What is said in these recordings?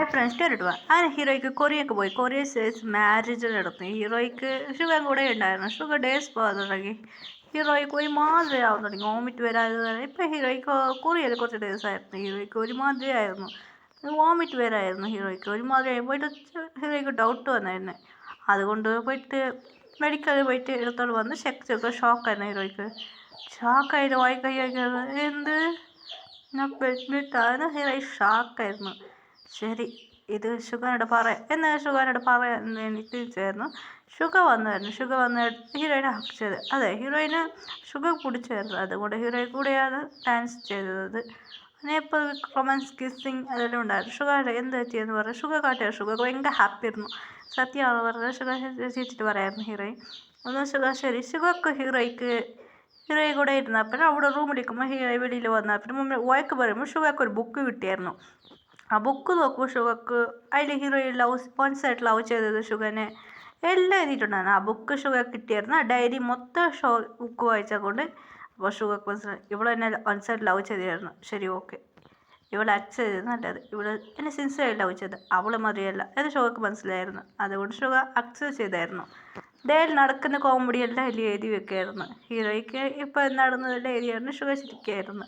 Hi friends കേട്ടിട്ട് പോവാം അങ്ങനെ ഹീറോയ്ക്ക് കൊറിയൊക്കെ പോയി കൊറിയ സ്റ്റേസ് മാരേജ് നടന്നു ഹീറോയ്ക്ക് ഷുഗർ കൂടെ ഉണ്ടായിരുന്നു ഷുഗർ ഡേയ്സ് പോകാൻ തുടങ്ങി ഹീറോയ്ക്ക് ഒരുമാതിരി ആവാൻ തുടങ്ങി വോമിറ്റ് വരാതെ ഇപ്പം ഹീറോയ്ക്ക് കൊറിയയിൽ കുറച്ച് ഡേയ്സ് ആയിരുന്നു ഹീറോയ്ക്ക് ഒരുമാതിരി ആയിരുന്നു വോമിറ്റ് വരായിരുന്നു ഹീറോയ്ക്ക് ഒരുമാതിരി ആയി പോയിട്ട് ഹീറോയ്ക്ക് ഡൗട്ട് വന്നായിരുന്നു അതുകൊണ്ട് പോയിട്ട് മെഡിക്കലിൽ പോയിട്ട് എടുത്തോണ്ട് വന്ന് ചെക്ക് ചെയ്ത് ഷോക്കായിരുന്നു ഹീറോയ്ക്ക് ഷോക്കായിട്ട് വായി കൈയാക്കിയത് എന്ത് ഞാൻ പെട്ടിട്ടാണ് ഹീറോ ഷോക്കായിരുന്നു ശരി ഇത് ഷുഗറിനോട് പറയാം എന്നാൽ ഷുഗറിനോട് പറയാൻ എനിക്ക് ചേർന്നു ഷുഗർ വന്നായിരുന്നു ഷുഗർ വന്ന് ഹീറോയിനെ ഹക്ക് ചെയ്ത് അതെ ഹീറോയിന് ഷുഗർ കുടിച്ചായിരുന്നു അതുകൊണ്ട് ഹീറോയിൽ കൂടെയാണ് ഡാൻസ് ചെയ്തത് അങ്ങനെ ഇപ്പോൾ റൊമാൻസ് കിസ്സിങ് അതെല്ലാം ഉണ്ടായിരുന്നു ഷുഗർ എന്ത് പറ്റിയെന്ന് പറഞ്ഞു ഷുഗർ കാട്ടിയാണ് ഷുഗർ ഭയങ്കര ഹാപ്പി ആയിരുന്നു സത്യമാണ് പറഞ്ഞത് ഷുഗർ ചിരിച്ചിട്ട് പറയായിരുന്നു ഹീറോയിൻ ഒന്ന് ഷുഗർ ശരി ഷുഗർക്ക് ഹീറോയെ കൂടെ ഇരുന്നപ്പോൾ അവിടെ റൂമിലിരിക്കുമ്പോൾ ഹീറോ വെളിയിൽ വന്നപ്പോൾ മുമ്പ് വഴക്ക് പറയുമ്പോൾ ഷുഗർക്ക് ഒരു ബുക്ക് കിട്ടിയായിരുന്നു ആ ബുക്ക് നോക്കുമ്പോൾ ഷുഗർക്ക് അതിൽ ഹീറോയിൻ വൺ സൈഡ് ലവ് ചെയ്തത് ഷുഗറിനെ എല്ലാം എഴുതിയിട്ടുണ്ടായിരുന്നു ആ ബുക്ക് ഷുഗർ കിട്ടിയായിരുന്നു ആ ഡയറി മൊത്തം ബുക്ക് വായിച്ചാൽ കൊണ്ട് അപ്പോൾ ഷുഗർക്ക് മനസ്സിലായി ഇവിടെ എന്നെ വൺ സൈഡ് ലവ് ചെയ്തായിരുന്നു ശരി ഓക്കെ ഇവിടെ അക്സെപ്റ്റ് ചെയ്തത് നല്ലത് ഇവിടെ എന്നെ സിൻസിയറായി ലവ് ചെയ്ത് അവളെ മതിയല്ല എന്ന് ഷുഗർക്ക് മനസ്സിലായിരുന്നു അതുകൊണ്ട് ഷുഗർ അക്സെപ്റ്റ് ചെയ്തായിരുന്നു ഡേയിൽ നടക്കുന്ന കോമഡി എല്ലാം അതിൽ എഴുതി വെക്കുകയായിരുന്നു ഹീറോയ്ക്ക് ഇപ്പോൾ നടന്നതെല്ലാം എഴുതിയായിരുന്നു ഷുഗർ ചിരിക്കുകയായിരുന്നു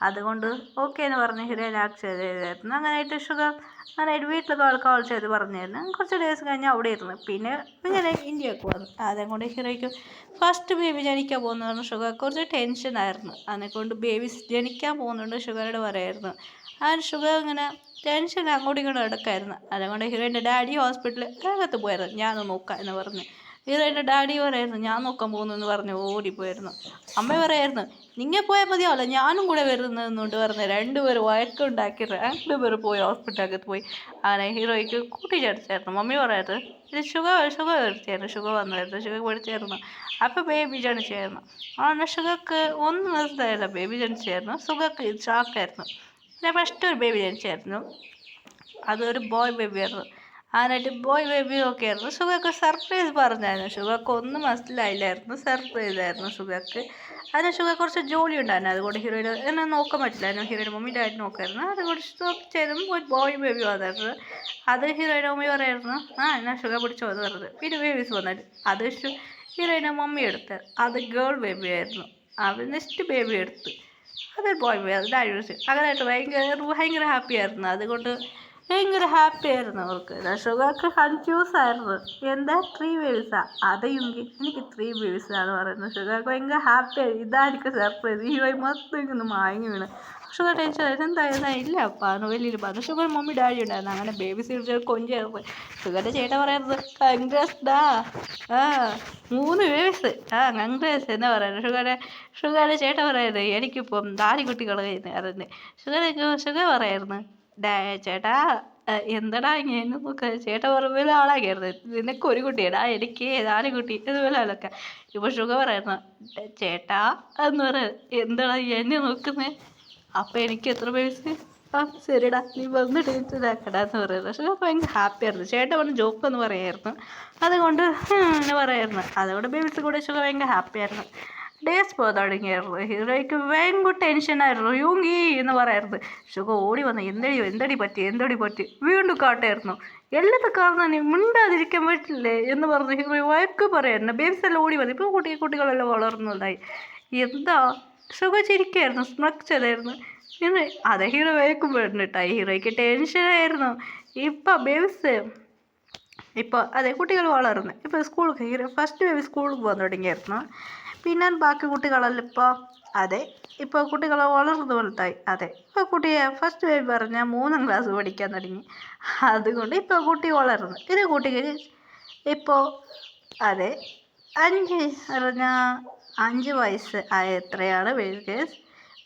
അതുകൊണ്ട് ഓക്കെ എന്ന് പറഞ്ഞ് ഹീറോയിൻ ആക്സെപ്റ്റ് ചെയ്തായിരുന്നു അങ്ങനെയായിട്ട് ഷുഗർ അങ്ങനെയായിട്ട് വീട്ടിൽ കോൾ ചെയ്ത് പറഞ്ഞായിരുന്നു കുറച്ച് ഡേയ്സ് കഴിഞ്ഞ് അവിടെ ഇരുന്നു പിന്നെ ഇങ്ങനെ ഇന്ത്യയൊക്കെ വന്നു അതുകൊണ്ട് ഹീറോയ്ക്ക് ഫസ്റ്റ് ബേബി ജനിക്കാൻ പോകുന്നതാണ് ഷുഗർ കുറച്ച് ടെൻഷനായിരുന്നു അതിനെക്കൊണ്ട് ബേബീസ് ജനിക്കാൻ പോകുന്നുണ്ട് ഷുഗറോട് പറയായിരുന്നു ആ ഷുഗർ ഇങ്ങനെ ടെൻഷൻ അങ്ങോട്ടും ഇങ്ങോട്ടും എടുക്കായിരുന്നു അതുകൊണ്ട് ഹീറോയിൻ്റെ ഡാഡി ഹോസ്പിറ്റലിൽ അകത്ത് പോയായിരുന്നു ഞാനൊന്ന് നോക്കാം എന്ന് പറഞ്ഞ് ഹീറോയിൻ്റെ ഡാഡി പറയായിരുന്നു ഞാൻ നോക്കാൻ പോകുന്നു എന്ന് പറഞ്ഞ് ഓടിപ്പോയിരുന്നു അമ്മ പറയായിരുന്നു നിങ്ങൾ പോയാൽ മതിയാവല്ലോ ഞാനും കൂടെ വരുന്നതെന്നുകൊണ്ട് പറഞ്ഞ് രണ്ടുപേരും വഴക്കുണ്ടാക്കി രണ്ടുപേരും പോയി ഹോസ്പിറ്റലകത്ത് പോയി അങ്ങനെ ഹീറോയ്ക്ക് കൂട്ടിച്ചേർത്തായിരുന്നു മമ്മി പറയാറ് ഇത് ഷുഗർ എടുത്തായിരുന്നു ഷുഗർ വന്നായിരുന്നു ഷുഗർ പഠിച്ചായിരുന്നു അപ്പോൾ ബേബി ജനിച്ചായിരുന്നു അങ്ങനെ ഷുഗർക്ക് 1 മാസത്തായല്ല ബേബി ജനിച്ചായിരുന്നു ഷുഗർക്ക് ഷോക്കായിരുന്നു പിന്നെ ഫസ്റ്റ് ഒരു ബേബി ജനിച്ചായിരുന്നു അതൊരു ബോയ് ബേബിയായിരുന്നു ആനായിട്ട് ബോയ് ബേബി ഒക്കെ ആയിരുന്നു ഷുഗർക്ക് സർപ്രൈസ് പറഞ്ഞായിരുന്നു ഷുഗർക്ക് ഒന്നും മനസ്സിലായില്ലായിരുന്നു സർപ്രൈസ് ആയിരുന്നു ഷുഗർക്ക് അതിന് ഷുഗർ കുറച്ച് ജോലി ഉണ്ടായിരുന്നു അതുകൊണ്ട് ഹീറോയിൻ എന്നെ നോക്കാൻ പറ്റില്ലായിരുന്നു ഹീറോയിൻ മമ്മി ഡാഡി നോക്കായിരുന്നു അതുകൊണ്ട് സ്റ്റോപ്പ് ചെയ്തും ഒരു ബോയ് ബേബി വന്നായിരുന്നു അത് ഹീറോയിൻ മമ്മി പറയായിരുന്നു എന്നാൽ ഷുഗർ പിടിച്ചോ എന്ന് പറഞ്ഞത് പിന്നെ ബേബീസ് വന്നിട്ട് അത് ഹീറോയിനെ മമ്മി എടുത്ത് അത് ഗേൾ ബേബി ആയിരുന്നു അവർ നെക്സ്റ്റ് ബേബി എടുത്ത് അതൊരു ബോയ് ബേബി അത് ഡാഡി പിടിച്ചു അങ്ങനെയായിട്ട് ഭയങ്കര ഹാപ്പി ആയിരുന്നു അതുകൊണ്ട് ഭയങ്കര ഹാപ്പി ആയിരുന്നു അവർക്ക് ഷുഗർക്ക് കൺഫ്യൂസ് ആയിരുന്നു എന്താ 3 ബേബീസാ അതെങ്കിൽ എനിക്ക് 3 ബേബീസാന്ന് പറയുന്നത് ഷുഗർക്ക് ഭയങ്കര ഹാപ്പി ആയി ഇതായിരിക്കും സർപ്രൈസ് ഹീറോ മൊത്തം ഇങ്ങനെ മാങ്ങി വീണ് ഷുഗർ ടെൻഷൻ ആയിരുന്നു എന്തായിരുന്നു ഇല്ല അപ്പാന്ന് വലിയൊരു പറഞ്ഞു ഷുഗർ മമ്മി ഡാഡി ഉണ്ടായിരുന്നു അങ്ങനെ ബേബീസ് വിളിച്ചത് കൊഞ്ചായിരുന്നു ഷുഗറിൻ്റെ ചേട്ടൻ പറയുന്നത് കൺഗ്രാസ് ഡാ 3 ബേബീസ് കൺഗ്രാസ് എന്നാ പറയുന്നത് ഷുഗറിൻ്റെ ചേട്ടൻ പറയുന്നത് എനിക്കിപ്പം 4 കുട്ടികളായിരുന്നു അറിയുന്നത് ഷുഗർ പറയായിരുന്നു ചേട്ടാ എന്തടാ ഇങ്ങനെ നോക്കുക ചേട്ടാ വെറുതെ ആളാക്കിയായിരുന്നു നിനക്ക് ഒരു കുട്ടിയടാ എനിക്ക് 4 കുട്ടി ഇതുപോലെയൊക്കെ ഇപ്പോൾ ഷുഗർ പറയുന്നു ചേട്ടാ എന്ന് പറയാം എന്താടാ എന്നെ നോക്കുന്നേ അപ്പം എനിക്ക് എത്ര വയസ്സ് ശരിടാ നീ വന്ന് ടീച്ചറാക്കടാന്ന് പറയുന്നത് ഷുഗർ ഭയങ്കര ഹാപ്പിയായിരുന്നു ചേട്ടൻ പറഞ്ഞ് ജോക്കെന്ന് പറയായിരുന്നു അതുകൊണ്ട് എന്ന് പറയായിരുന്നു അതുകൊണ്ട് ബേബീസ് കൂടെ ഷുഗർ ഭയങ്കര ഹാപ്പിയായിരുന്നു ഡേയ്സ് പോകാൻ തുടങ്ങിയായിരുന്നു ഹീറോയ്ക്ക് ഭയങ്കര ടെൻഷനായിരുന്നു യൂങ്ങി എന്ന് പറയായിരുന്നു ഷുഗർ ഓടി വന്നു എന്തടി പറ്റി വീണ്ടും കാട്ടായിരുന്നു എല്ലാത്തും കാരണം നീ മിണ്ടാതിരിക്കാൻ പറ്റില്ലേ എന്ന് പറഞ്ഞു ഹീറോ വഴക്ക് പറയായിരുന്നു ബേബീസ് എല്ലാം ഓടി വന്നു ഇപ്പോൾ കുട്ടികളെല്ലാം വളർന്നതായി എന്താ ഷുഗർ ചിരിക്കായിരുന്നു സ്മക്ക് ചെയ്തായിരുന്നു ഇന്ന് അതെ ഹീറോ വഴക്കും പോയിരുന്നിട്ടായി ഹീറോയ്ക്ക് ടെൻഷനായിരുന്നു ഇപ്പം ബേബീസ് ഇപ്പോൾ അതെ കുട്ടികൾ വളർന്നു ഇപ്പോൾ ഹീറോ ഫസ്റ്റ് ബേബി സ്കൂളിൽ പോകാൻ തുടങ്ങിയായിരുന്നു പിന്നെ ബാക്കി കുട്ടികളെല്ലാം ഇപ്പോൾ കുട്ടികൾ വളർന്നു വലുതായി ഇപ്പോൾ കുട്ടിയെ ഫസ്റ്റ് ബേബി പറഞ്ഞാൽ 3ാം ക്ലാസ് പഠിക്കാൻ തുടങ്ങി അതുകൊണ്ട് ഇപ്പോൾ കുട്ടി വളർന്നു ഇത് കുട്ടിക്ക് ഇപ്പോൾ 5 വയസ്സ് എത്രയാണ് ബേബി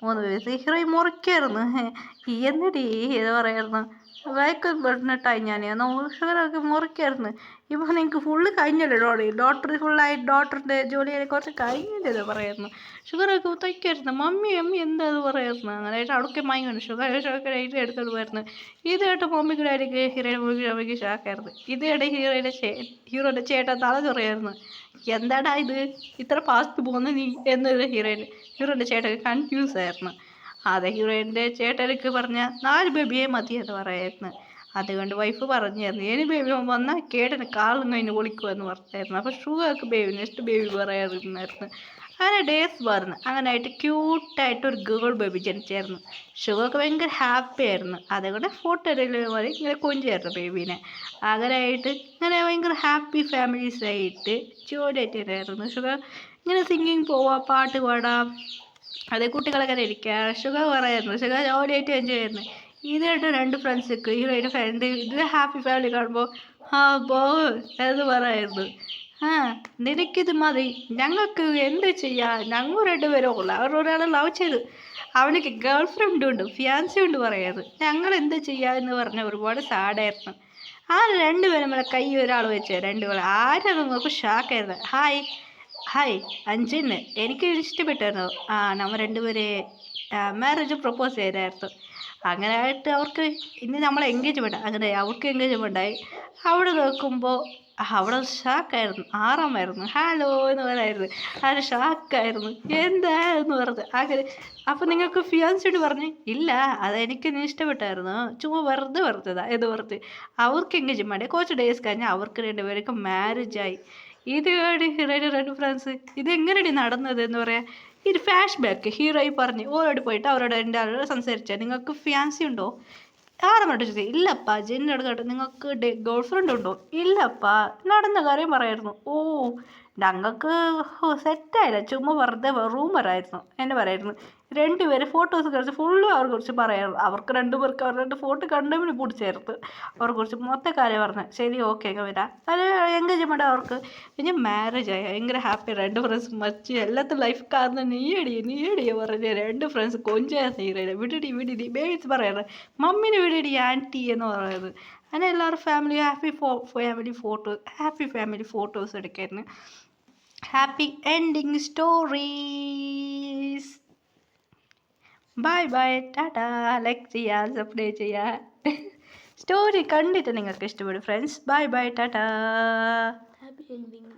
3 വയസ്സ് ഹീറോയിൻ മുറിക്കായിരുന്നു എന്നടി ഇത് പറയായിരുന്നു വഴക്കം പെടുന്നിട്ടായി ഞാൻ ഷുഗറൊക്കെ മുറിക്കായിരുന്നു ഇപ്പോൾ നിങ്ങൾക്ക് ഫുള്ള് കഴിഞ്ഞല്ലോ ഡോക്ടറിൻ്റെ ജോലി കുറച്ച് കഴിഞ്ഞില്ലേ പറയുന്നു ഷുഗറൊക്കെ തയ്ക്കായിരുന്നു മമ്മി എന്താ അത് പറയായിരുന്നു അങ്ങനെയായിട്ട് അവിടേക്ക് മയങ്ങുന്നു ഷുഗർ എടുത്തോണ്ട് പോയിരുന്നു ഇത് കേട്ട് മമ്മിക്ക് ഡാഡിക്ക് ഹീറോയിൻ ഷാക്കായിരുന്നു ഇത് കേട്ട് ഹീറോയുടെ ചേട്ടൻ തല ചൊറിയായിരുന്നു എന്താടാ ഇത് ഇത്ര ഫാസ്റ്റ് പോകുന്നു നീ എന്നൊരു ഹീറോയിൻ്റെ ചേട്ടൻ കൺഫ്യൂസ് ആയിരുന്നു ഹീറോയിൻ്റെ ചേട്ടനക്ക് പറഞ്ഞ 4 ബേബിയെ മതി എന്ന് പറയായിരുന്നു അതുകൊണ്ട് വൈഫ് പറഞ്ഞായിരുന്നു ഇനി ബേബി വന്നാൽ കേടന് കാളും കഴിഞ്ഞ് വിളിക്കുമെന്ന് പറഞ്ഞായിരുന്നു. അപ്പോൾ ഷുഗർക്ക് ബേബി നെക്സ്റ്റ് ബേബി പറയാറുണ്ടായിരുന്നു. അങ്ങനെ ഡേയ്സ് പറഞ്ഞു. അങ്ങനെ ആയിട്ട് ക്യൂട്ടായിട്ട് ഒരു ഗേൾ ബേബി ജനിച്ചായിരുന്നു. ഷുഗർക്ക് ഭയങ്കര ഹാപ്പി ആയിരുന്നു. അതുകൊണ്ട് ഫോട്ടോ ഡെലിവറി ഇങ്ങനെ കൊഞ്ചായിരുന്നു ബേബീനെ. അങ്ങനെ ആയിട്ട് ഇങ്ങനെ ഭയങ്കര ഹാപ്പി ഫാമിലീസായിട്ട് ജോലിയായിട്ടായിരുന്നു. ഷുഗർ ഇങ്ങനെ സിംഗിങ് പോവാം, പാട്ട് പാടാം, അതേ കുട്ടികളൊക്കെ ഇരിക്കുക. ഷുഗർ പറയായിരുന്നു ഷുഗർ ജോലിയായിട്ട് എൻജോയ് ചെയ്യുന്നു. ഇതായിട്ട് രണ്ട് ഫ്രണ്ട്സൊക്കെ ഹീറോയുടെ ഫ്രണ്ട് ഇത് ഹാപ്പി ഫാമിലി കാണുമ്പോൾ ബോ എന്ന് പറയായിരുന്നു. നിനക്കിത് മതി, ഞങ്ങൾക്ക് എന്ത് ചെയ്യാം, ഞങ്ങൾ രണ്ടുപേരും ഉള്ളു. അവരൊരാളെ ലവ് ചെയ്തു, അവനക്ക് ഗേൾ ഫ്രണ്ടും ഉണ്ട്, ഫിയാൻസി ഉണ്ട് പറയാറ്, ഞങ്ങൾ എന്ത് ചെയ്യാമെന്ന് പറഞ്ഞ ഒരുപാട് സാഡായിരുന്നു. ആ രണ്ടുപേരും മേലെ കൈ ഒരാൾ വെച്ച് രണ്ടുപേരും ആരും നിങ്ങൾക്ക് ഷാക്കായിരുന്നു. ഹായ് ഹായ് അഞ്ജന്, എനിക്ക് ഇഷ്ടപ്പെട്ടായിരുന്നു. നമ്മൾ രണ്ടുപേരെ മാരേജ് പ്രപ്പോസ് ചെയ്തായിരുന്നു. അങ്ങനെ ആയിട്ട് അവർക്ക് ഇനി നമ്മൾ എൻഗേജ്മെൻറ്റ്, അങ്ങനെ അവർക്ക് എൻഗേജ്മെൻ്റായി. അവിടെ നോക്കുമ്പോൾ അവിടെ ഷാക്കായിരുന്നു, ആറാമായിരുന്നു. ഹലോ എന്ന് പറയായിരുന്നു. അത് ഷാക്കായിരുന്നു, എന്താന്ന് പറഞ്ഞത്. അങ്ങനെ അപ്പം നിങ്ങൾക്ക് ഫിയാൻസിയോട് പറഞ്ഞു ഇല്ല, അതെനിക്ക് ഇഷ്ടപ്പെട്ടായിരുന്നു, ചുമ്മാ വെറുതെ എന്ന് പറഞ്ഞ് അവർക്ക് എൻഗേജ്മെൻറ്റ്. കുറച്ച് ഡേയ്സ് കഴിഞ്ഞാൽ അവർക്ക് രണ്ടുപേർക്കും മാരേജായി. ഇത് ഹീറോയുടെ രണ്ട് ഫ്രണ്ട്സ് ഇതെങ്ങനെയാണ് നടന്നത് എന്ന് പറയാം. ഇത് ഫ്ലാഷ് ബാക്ക്. ഹീറോയി പറഞ്ഞ് ഓരോട് പോയിട്ട് അവരോട് എൻ്റെ ആളോട് സംസാരിച്ചാൽ നിങ്ങൾക്ക് ഫിയാൻസി ഉണ്ടോ? ആരും പറഞ്ഞിട്ട് ചോദിച്ചു. ഇല്ലപ്പാ. ജെന്നിനോട് കേട്ടോ നിങ്ങൾക്ക് ഗേൾ ഫ്രണ്ട് ഉണ്ടോ? ഇല്ലപ്പാ. നടന്ന കാര്യം പറയായിരുന്നു. ഞങ്ങൾക്ക് സെറ്റായില്ല, ചുമ്മാ വെറുതെ റൂമറായിരുന്നു എന്ന് പറയായിരുന്നു. രണ്ടുപേരും ഫോട്ടോസ് കഴിച്ച് ഫുള്ളും അവരെ കുറിച്ച് പറയായിരുന്നു. അവർക്ക് രണ്ടുപേർക്ക് അവരുടെ രണ്ട് ഫോട്ടോ കണ്ടതിന് പിടിച്ചേർത്ത് അവരെ കുറിച്ച് മൊത്തം കാര്യം പറഞ്ഞു. ശരി ഓക്കെ അങ്ങ് വരാം. അത് എൻഗേജ്മെൻ്റ് അവർക്ക്. പിന്നെ മാരേജ് ആയി. ഭയങ്കര ഹാപ്പി. രണ്ട് ഫ്രണ്ട്സ് മച്ച് എല്ലാത്തും ലൈഫ് കാരണം നീയടിയെ പറഞ്ഞ് രണ്ട് ഫ്രണ്ട്സ് കൊഞ്ചാൻ തീരെ വിടിടി ബേബീസ് പറയാറ് മമ്മീനെ വിടിടി ആൻറ്റി എന്ന് പറയുന്നത്. അങ്ങനെ എല്ലാവരും ഹാപ്പി ഫാമിലി ഫോട്ടോസ് എടുക്കായിരുന്നു. Happy ending stories. Bye bye tata. Like ചെയ്യുക, സബ്സ്ക്രൈബ് ചെയ്യുക. സ്റ്റോറി കണ്ടിട്ട് നിങ്ങൾക്ക് ഇഷ്ടപ്പെടും friends. Bye bye tata. Happy ending.